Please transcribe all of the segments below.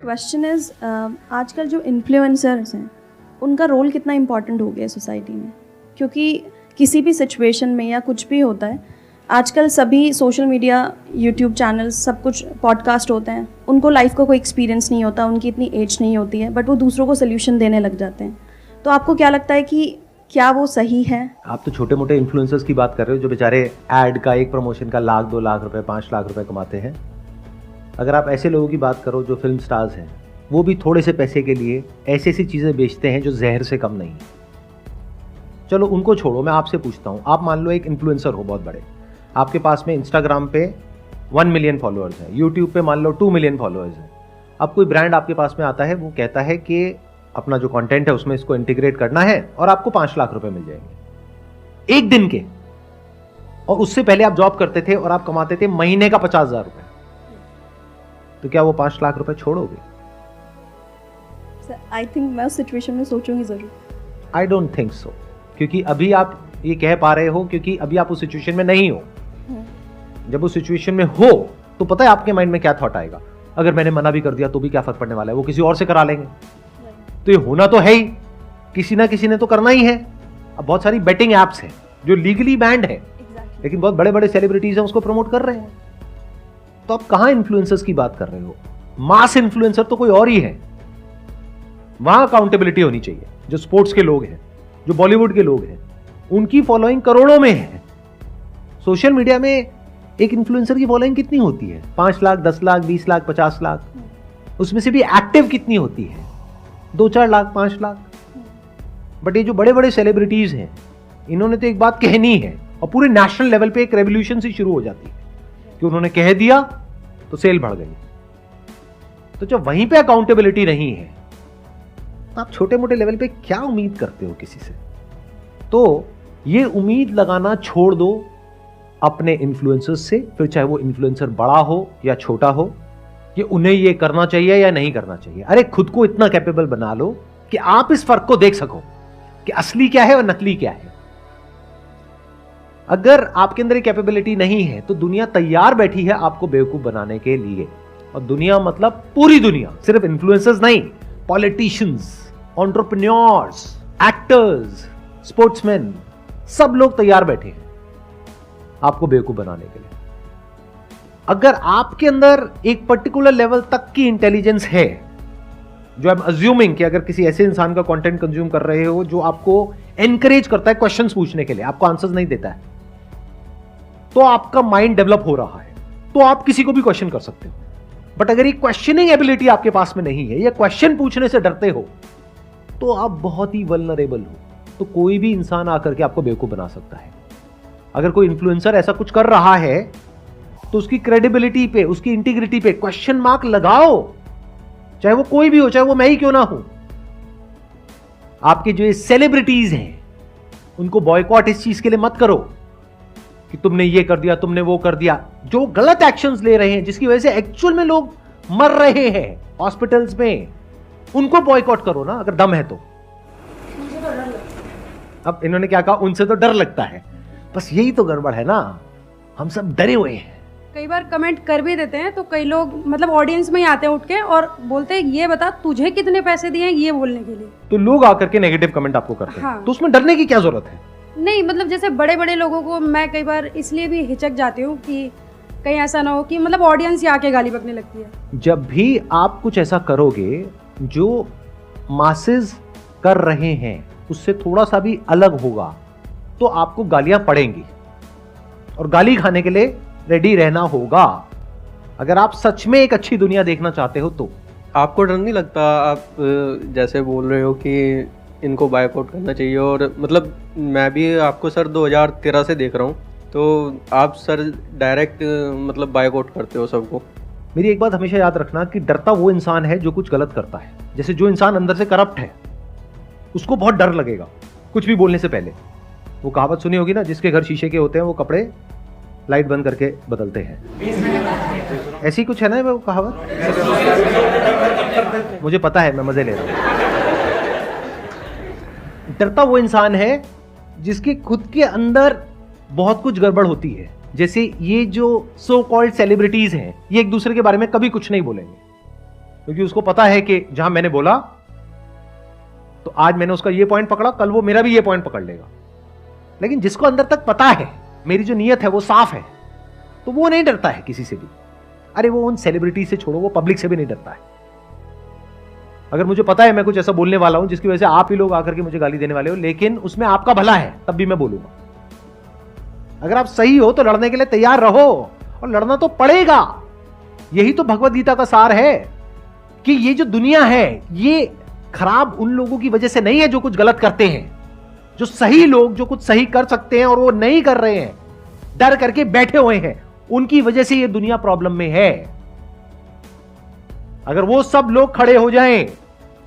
Question is आजकल जो influencers हैं उनका रोल कितना इम्पॉर्टेंट हो गया है सोसाइटी में, क्योंकि किसी भी सिचुएशन में या कुछ भी होता है आजकल सभी सोशल मीडिया, यूट्यूब चैनल्स, सब कुछ पॉडकास्ट होते हैं। उनको लाइफ का कोई एक्सपीरियंस नहीं होता, उनकी इतनी एज नहीं होती है, बट वो दूसरों को सोल्यूशन देने लग जाते हैं। तो आपको क्या लगता है कि क्या वो सही है? आप तो छोटे मोटे इन्फ्लुएंसर्स की बात कर रहे हो जो बेचारे ऐड का, एक प्रमोशन का 1 लाख 2 लाख रुपए 5 लाख रुपए कमाते हैं। अगर आप ऐसे लोगों की बात करो जो फिल्म स्टार्स हैं, वो भी थोड़े से पैसे के लिए ऐसी ऐसी चीज़ें बेचते हैं जो जहर से कम नहीं है। चलो उनको छोड़ो, मैं आपसे पूछता हूँ, आप मान लो एक इन्फ्लुएंसर हो बहुत बड़े, आपके पास में इंस्टाग्राम पे 1 मिलियन फॉलोअर्स हैं, यूट्यूब पे मान लो 2 मिलियन फॉलोअर्स हैं। अब कोई ब्रांड आपके पास में आता है, वो कहता है कि अपना जो कंटेंट है उसमें इसको इंटीग्रेट करना है और आपको 5 लाख रुपए मिल जाएंगे एक दिन के, और उससे पहले आप जॉब करते थे और आप कमाते थे महीने का 50,000 रुपए, तो क्या वो 5 लाख रुपए छोड़ोगे? आई थिंक मैं उस सिचुएशन में सोचूंगी जरूर। आई डोंट थिंक सो, क्योंकि अभी आप ये कह पा रहे हो क्योंकि अभी आप उस सिचुएशन में नहीं हो। जब उस सिचुएशन में हो तो पता है आपके माइंड में क्या थॉट आएगा, अगर मैंने मना भी कर दिया तो भी क्या फर्क पड़ने वाला है, वो किसी और से करा लेंगे। तो ये होना तो है ही, किसी ना किसी ने तो करना ही है। अब बहुत सारी बेटिंग एप्स हैं जो लीगली बैंड है, लेकिन बहुत बड़े बड़े सेलिब्रिटीज हैं उसको प्रमोट कर रहे हैं। तो आप कहां इन्फ्लुएंसर्स की बात कर रहे हो? मास इन्फ्लुएंसर तो कोई और ही है। वहां अकाउंटेबिलिटी होनी चाहिए। जो स्पोर्ट्स के लोग हैं, जो बॉलीवुड के लोग हैं, उनकी फॉलोइंग करोड़ों में है। सोशल मीडिया में एक इन्फ्लुएंसर की फॉलोइंग कितनी होती है? 5 लाख, 10 लाख, 20 लाख, 50 लाख। उसमें से भी एक्टिव कितनी होती है? 2-4 लाख, 5 लाख। बट ये जो बड़े बड़े सेलिब्रिटीज हैं, इन्होंने तो एक बात कहनी है और पूरे नेशनल लेवल पे एक रेवोल्यूशन सी शुरू हो जाती है कि उन्होंने कह दिया तो सेल बढ़ गई। तो जब वहीं पे अकाउंटेबिलिटी नहीं है तो आप छोटे मोटे लेवल पे क्या उम्मीद करते हो किसी से? तो ये उम्मीद लगाना छोड़ दो अपने इन्फ्लुएंसर्स से, फिर चाहे वो इन्फ्लुएंसर बड़ा हो या छोटा हो, कि उन्हें ये करना चाहिए या नहीं करना चाहिए। अरे खुद को इतना कैपेबल बना लो कि आप इस फर्क को देख सको कि असली क्या है और नकली क्या है। अगर आपके अंदर कैपेबिलिटी नहीं है तो दुनिया तैयार बैठी है आपको बेवकूफ बनाने के लिए। और दुनिया मतलब पूरी दुनिया, सिर्फ इन्फ्लुएंसर्स नहीं, पॉलिटिशियंस, एंटरप्रेन्योर्स, एक्टर्स, स्पोर्ट्समैन, सब लोग तैयार बैठे हैं आपको बेवकूफ बनाने के लिए। अगर आपके अंदर एक पर्टिकुलर लेवल तक की इंटेलिजेंस है, जो आई एम अज्यूमिंग कि अगर किसी ऐसे इंसान का कंटेंट कंज्यूम कर रहे हो जो आपको एनकरेज करता है क्वेश्चंस पूछने के लिए, आपको आंसर्स नहीं देता है, तो आपका माइंड डेवलप हो रहा है, तो आप किसी को भी क्वेश्चन कर सकते हो। बट अगर ये क्वेश्चनिंग एबिलिटी आपके पास में नहीं है या क्वेश्चन पूछने से डरते हो, तो आप बहुत ही वल्नरेबल हो। तो कोई भी इंसान आकर के आपको बेवकूफ बना सकता है। अगर कोई इन्फ्लुएंसर ऐसा कुछ कर रहा है तो उसकी क्रेडिबिलिटी पे, उसकी इंटीग्रिटी पे क्वेश्चन मार्क लगाओ, चाहे वो कोई भी हो, चाहे वो मैं ही क्यों ना हूं। आपके जो सेलिब्रिटीज हैं उनको बॉयकॉट इस चीज के लिए मत करो कि तुमने ये कर दिया, तुमने वो कर दिया। जो गलत एक्शंस ले रहे हैं, जिसकी वजह से एक्चुअल में लोग मर रहे हैं हॉस्पिटल्स में, उनको बॉयकॉट करो ना अगर दम है तो। अब इन्होंने क्या कहा, उनसे तो डर लगता है। बस यही तो गड़बड़ है ना, हम सब डरे हुए हैं। कई बार कमेंट कर भी देते हैं तो कई लोग मतलब ऑडियंस में ही आते हैं उठ के और बोलते हैं ये बता तुझे कितने पैसे दिए हैं ये बोलने के लिए। तो लोग आकर के नेगेटिव कमेंट आपको करते हैं। हाँ। तो उसमें डरने की क्या जरूरत है? नहीं मतलब जैसे बड़े बड़े लोगों को मैं कई बार इसलिए भी हिचक जाती हूँ कि कहीं ऐसा ना हो कि मतलब ऑडियंस ही आके गाली बकने लगती है। जब भी आप कुछ ऐसा करोगे जो मासेस कर रहे हैं उससे थोड़ा सा भी अलग होगा तो आपको गालियां पड़ेंगी, और गाली खाने के लिए रेडी रहना होगा अगर आप सच में एक अच्छी दुनिया देखना चाहते हो तो। आपको डर नहीं लगता? आप जैसे बोल रहे हो कि इनको बायकॉट करना चाहिए, और मतलब मैं भी आपको सर 2013 से देख रहा हूँ, तो आप सर डायरेक्ट मतलब बायकॉट करते हो सबको। मेरी एक बात हमेशा याद रखना कि डरता वो इंसान है जो कुछ गलत करता है। जैसे जो इंसान अंदर से करप्ट है उसको बहुत डर लगेगा कुछ भी बोलने से पहले। वो कहावत सुनी होगी ना, जिसके घर शीशे के होते हैं वो कपड़े लाइट बंद करके बदलते हैं। ऐसी कुछ है ना वो कहावत, मुझे पता है, मैं मजे ले रहा हूं। डरता वो इंसान है जिसके खुद के अंदर बहुत कुछ गड़बड़ होती है। जैसे ये जो सो कॉल्ड सेलिब्रिटीज हैं, ये एक दूसरे के बारे में कभी कुछ नहीं बोलेंगे, क्योंकि उसको पता है कि जहां मैंने बोला तो आज मैंने उसका ये पॉइंट पकड़ा, कल वो मेरा भी ये पॉइंट पकड़ लेगा। लेकिन जिसको अंदर तक पता है मेरी जो नीयत है वो साफ है, तो वो नहीं डरता है किसी से भी। अरे वो उन सेलिब्रिटी से छोड़ो, वो पब्लिक से भी नहीं डरता है। अगर मुझे पता है मैं कुछ ऐसा बोलने वाला हूं जिसकी वजह से आप ही लोग आकर के मुझे गाली देने वाले हो, लेकिन उसमें आपका भला है, तब भी मैं बोलूंगा। अगर आप सही हो तो लड़ने के लिए तैयार रहो, और लड़ना तो पड़ेगा। यही तो भगवत गीता का सार है कि ये जो दुनिया है ये खराब उन लोगों की वजह से नहीं है जो कुछ गलत करते हैं। जो सही लोग जो कुछ सही कर सकते हैं और वो नहीं कर रहे हैं, डर करके बैठे हुए हैं, उनकी वजह से ये दुनिया प्रॉब्लम में है। अगर वो सब लोग खड़े हो जाएं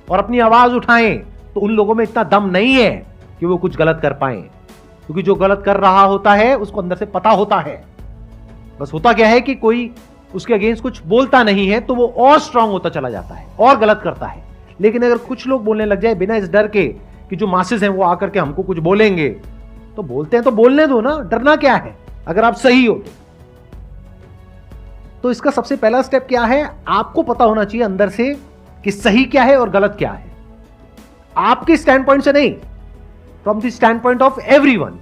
और अपनी आवाज उठाएं तो उन लोगों में इतना दम नहीं है कि वो कुछ गलत कर पाएं, क्योंकि जो गलत कर रहा होता है उसको अंदर से पता होता है। बस होता क्या है कि कोई उसके अगेंस्ट कुछ बोलता नहीं है तो वो और स्ट्रांग होता चला जाता है और गलत करता है। लेकिन अगर कुछ लोग बोलने लग जाए बिना इस डर के कि जो मासेस हैं वो आकर के हमको कुछ बोलेंगे, तो बोलते हैं तो बोलने दो ना, डरना क्या है अगर आप सही हो तो इसका सबसे पहला स्टेप क्या है, आपको पता होना चाहिए अंदर से कि सही क्या है और गलत क्या है। आपके स्टैंड पॉइंट से नहीं, from the stand point of everyone.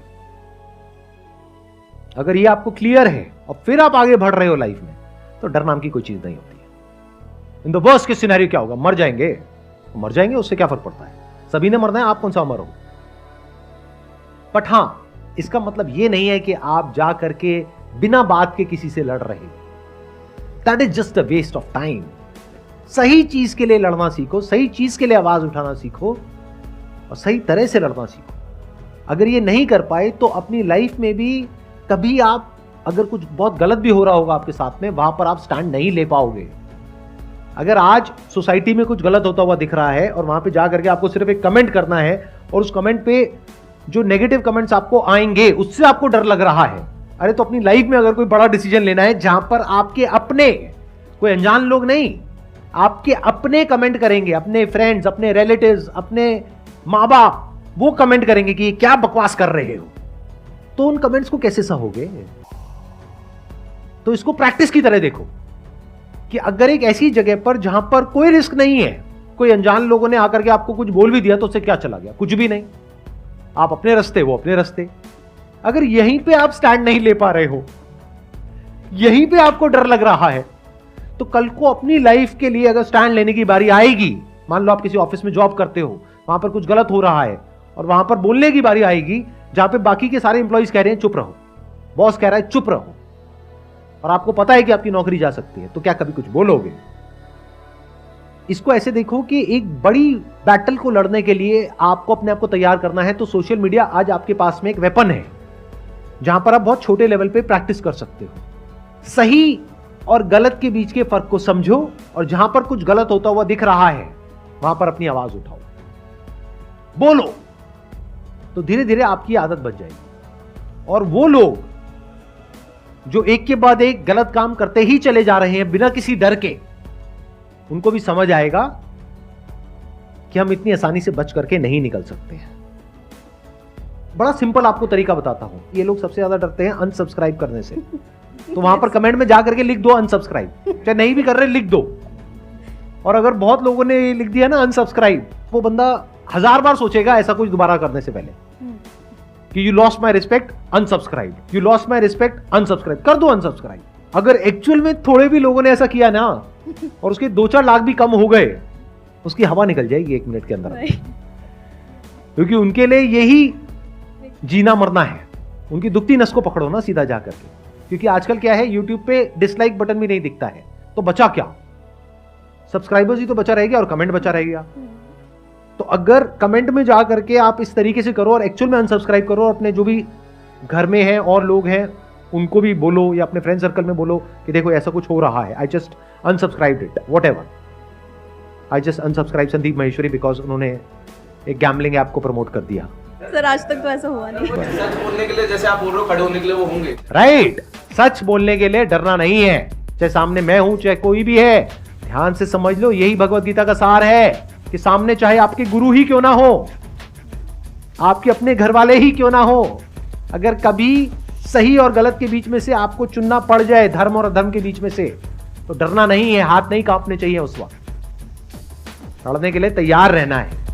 अगर ये आपको क्लियर है और फिर आप आगे बढ़ रहे हो लाइफ में, तो डर नाम की कोई चीज नहीं होती है। In the worst case scenario क्या होगा, मर जाएंगे तो मर जाएंगे, उससे क्या फर्क पड़ता है, सभी ने मरना है, आप कौन सा मरो। बट हां, इसका मतलब यह नहीं है कि आप जा करके बिना बात के किसी से लड़ रहे हो। That is just a waste of time. सही चीज के लिए लड़ना सीखो, सही चीज के लिए आवाज उठाना सीखो और सही तरह से लड़ना सीखो। अगर ये नहीं कर पाए तो अपनी लाइफ में भी कभी आप, अगर कुछ बहुत गलत भी हो रहा होगा आपके साथ में, वहां पर आप स्टैंड नहीं ले पाओगे। अगर आज सोसाइटी में कुछ गलत होता हुआ दिख रहा है और वहां पे जा करके आपको सिर्फ एक कमेंट करना है और उस कमेंट पे जो नेगेटिव कमेंट्स आपको आएंगे उससे आपको डर लग रहा है, अरे तो अपनी लाइफ में अगर कोई बड़ा डिसीजन लेना है जहां पर आपके अपने, कोई अनजान लोग नहीं, आपके अपने कमेंट करेंगे, अपने फ्रेंड्स, अपने रिलेटिव्स, अपने माँ बाप, वो कमेंट करेंगे कि क्या बकवास कर रहे हो, तो उन कमेंट्स को कैसे सहोगे। तो इसको प्रैक्टिस की तरह देखो कि अगर एक ऐसी जगह पर जहां पर कोई रिस्क नहीं है, कोई अनजान लोगों ने आकर के आपको कुछ बोल भी दिया तो उससे क्या चला गया, कुछ भी नहीं, आप अपने रास्ते वो अपने रास्ते। अगर यहीं पे आप स्टैंड नहीं ले पा रहे हो, यहीं पे आपको डर लग रहा है, तो कल को अपनी लाइफ के लिए अगर स्टैंड लेने की बारी आएगी, मान लो आप किसी ऑफिस में जॉब करते हो, वहां पर कुछ गलत हो रहा है और वहां पर बोलने की बारी आएगी जहां पे बाकी के सारे इंप्लॉइज कह रहे हैं चुप रहो, बॉस कह रहा है चुप रहो, और आपको पता है कि आपकी नौकरी जा सकती है, तो क्या कभी कुछ बोलोगे। इसको ऐसे देखो कि एक बड़ी बैटल को लड़ने के लिए आपको अपने आप को तैयार करना है, तो सोशल मीडिया आज आपके पास में एक वेपन है जहां पर आप बहुत छोटे लेवल पे प्रैक्टिस कर सकते हो। सही और गलत के बीच के फर्क को समझो और जहां पर कुछ गलत होता हुआ दिख रहा है वहां पर अपनी आवाज उठाओ, बोलो, तो धीरे धीरे आपकी आदत बन जाएगी। और वो लोग जो एक के बाद एक गलत काम करते ही चले जा रहे हैं बिना किसी डर के, उनको भी समझ आएगा कि हम इतनी आसानी से बच करके नहीं निकल सकते हैं। बड़ा सिंपल आपको तरीका बताता हूं। ये लोग सबसे ज्यादा डरते हैं अनसब्सक्राइब करने से, तो वहां पर कमेंट में जाकर के लिख दो अनसब्सक्राइब, चाहे नहीं भी कर रहे लिख दो। और अगर बहुत लोगों ने लिख दिया ना अनसब्सक्राइब, वो बंदा 1000 बार सोचेगा ऐसा कुछ दोबारा करने से पहले कि you lost my respect unsubscribe, you lost my respect unsubscribe, कर दो अनसब्सक्राइब। अगर एक्चुअल में थोड़े भी लोगों ने ऐसा किया ना और उसके 2-4 लाख भी कम हो गए, उसकी हवा निकल जाएगी 1 मिनट के अंदर, क्योंकि उनके लिए यही जीना मरना है। उनकी दुखती नस को पकड़ो ना सीधा जाकर के, क्योंकि आजकल क्या है, यूट्यूब पे डिसलाइक बटन भी नहीं दिखता है, तो बचा क्या, सब्सक्राइबर्स ही तो बचा रहेगा और कमेंट बचा रहेगा। तो अगर कमेंट में जा करके आप इस तरीके से करो और एक्चुअल में अनसब्सक्राइब करो, अपने जो भी घर में हैं और लोग हैं उनको भी बोलो या अपने फ्रेंड सर्कल में बोलो कि देखो ऐसा कुछ हो रहा है, I just unsubscribed it, whatever, I just unsubscribe Sandeep Maheshwari because उन्होंने एक गैम्बलिंग ऐप को प्रमोट कर दिया। सर आज तक तो ऐसा हुआ नहीं। सच बोलने के लिए जैसे आप बोल रहे हो खड़े होने के लिए वो होंगे, राइट। सच बोलने के लिए डरना नहीं है, चाहे सामने मैं हूं चाहे कोई भी है। ध्यान से समझ लो, यही भगवत गीता का सार है कि सामने चाहे आपके गुरु ही क्यों ना हो, आपके अपने घर वाले ही क्यों ना हो, अगर कभी सही और गलत के बीच में से आपको चुनना पड़ जाए, धर्म और अधर्म के बीच में से, तो डरना नहीं है, हाथ नहीं कांपने चाहिए उस वक्त। लड़ने के लिए तैयार रहना है।